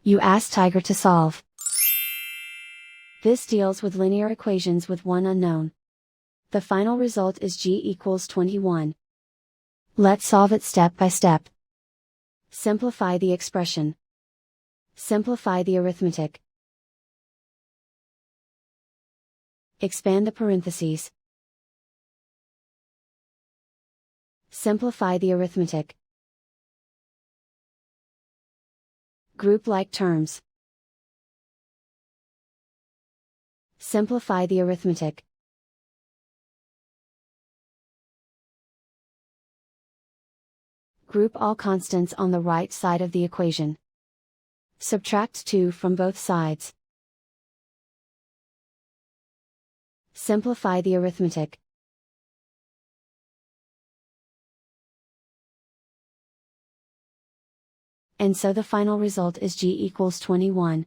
You ask Tiger to solve. This deals with linear equations with one unknown. The final result is g equals 21. Let's solve it step by step. Simplify the expression. Simplify the arithmetic. Expand the parentheses. Simplify the arithmetic. Group like terms. Simplify the arithmetic. Group all constants on the right side of the equation. Subtract 2 from both sides. Simplify the arithmetic. And so the final result is g equals 21.